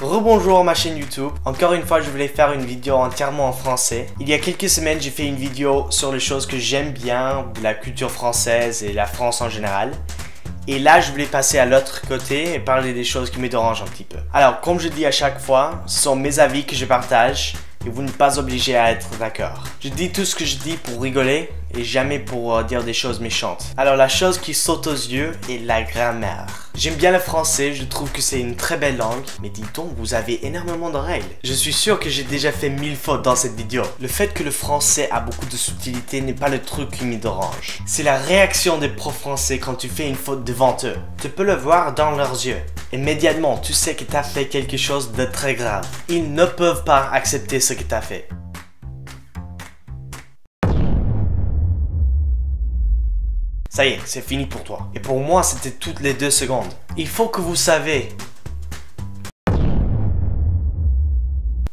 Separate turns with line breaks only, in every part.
Rebonjour ma chaîne YouTube, encore une fois je voulais faire une vidéo entièrement en français. Il y a quelques semaines j'ai fait une vidéo sur les choses que j'aime bien, de la culture française et la France en général. Et là je voulais passer à l'autre côté et parler des choses qui me dérangent un petit peu. Alors comme je dis à chaque fois, ce sont mes avis que je partage et vous n'êtes pas obligé à être d'accord. Je dis tout ce que je dis pour rigoler et jamais pour dire des choses méchantes. Alors la chose qui saute aux yeux est la grammaire. J'aime bien le français, je trouve que c'est une très belle langue, mais dites donc, vous avez énormément de règles. Je suis sûr que j'ai déjà fait 1000 fautes dans cette vidéo. Le fait que le français a beaucoup de subtilité n'est pas le truc qui me dérange. C'est la réaction des profs français quand tu fais une faute devant eux. Tu peux le voir dans leurs yeux. Immédiatement, tu sais que tu as fait quelque chose de très grave. Ils ne peuvent pas accepter ce que tu as fait. Ça y est, c'est fini pour toi. Et pour moi, c'était toutes les 2 secondes. Il faut que vous savez.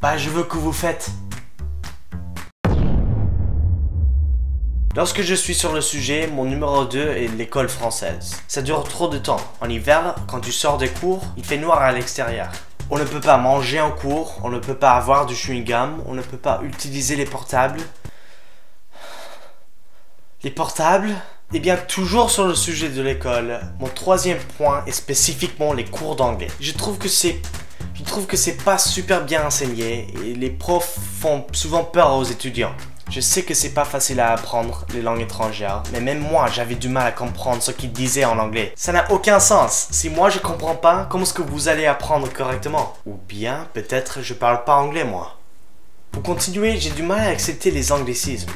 Bah, je veux que vous faites. Lorsque je suis sur le sujet, mon numéro 2 est l'école française. Ça dure trop de temps. En hiver, quand tu sors des cours, il fait noir à l'extérieur. On ne peut pas manger en cours, on ne peut pas avoir du chewing-gum, on ne peut pas utiliser les portables. Les portables ? Eh bien, toujours sur le sujet de l'école, mon 3e point est spécifiquement les cours d'anglais. Je trouve que c'est pas super bien enseigné et les profs font souvent peur aux étudiants. Je sais que c'est pas facile à apprendre les langues étrangères, mais même moi j'avais du mal à comprendre ce qu'ils disaient en anglais. Ça n'a aucun sens. Si moi je comprends pas, comment est-ce que vous allez apprendre correctement? Ou bien, peut-être je parle pas anglais moi. Pour continuer, j'ai du mal à accepter les anglicismes.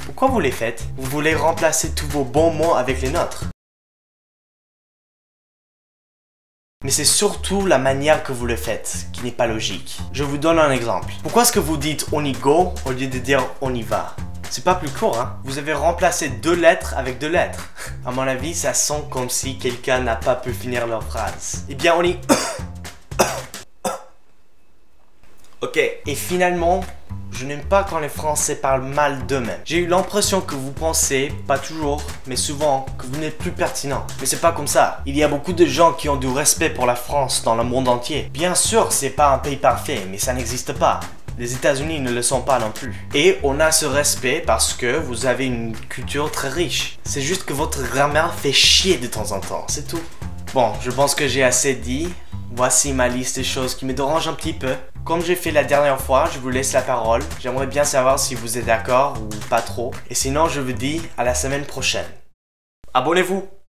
Pourquoi vous les faites? Vous voulez remplacer tous vos bons mots avec les nôtres. Mais c'est surtout la manière que vous le faites qui n'est pas logique. Je vous donne un exemple. Pourquoi est-ce que vous dites on y go au lieu de dire on y va? C'est pas plus court, hein? Vous avez remplacé 2 lettres avec 2 lettres. À mon avis, ça sent comme si quelqu'un n'a pas pu finir leur phrase. Eh bien, on y... Ok. Et finalement... Je n'aime pas quand les Français parlent mal d'eux-mêmes. J'ai eu l'impression que vous pensez, pas toujours, mais souvent, que vous n'êtes plus pertinent. Mais c'est pas comme ça. Il y a beaucoup de gens qui ont du respect pour la France dans le monde entier. Bien sûr, c'est pas un pays parfait, mais ça n'existe pas. Les États-Unis ne le sont pas non plus. Et on a ce respect parce que vous avez une culture très riche. C'est juste que votre grammaire fait chier de temps en temps, c'est tout. Bon, je pense que j'ai assez dit. Voici ma liste des choses qui me dérangent un petit peu. Comme j'ai fait la dernière fois, je vous laisse la parole. J'aimerais bien savoir si vous êtes d'accord ou pas trop. Et sinon, je vous dis à la semaine prochaine. Abonnez-vous!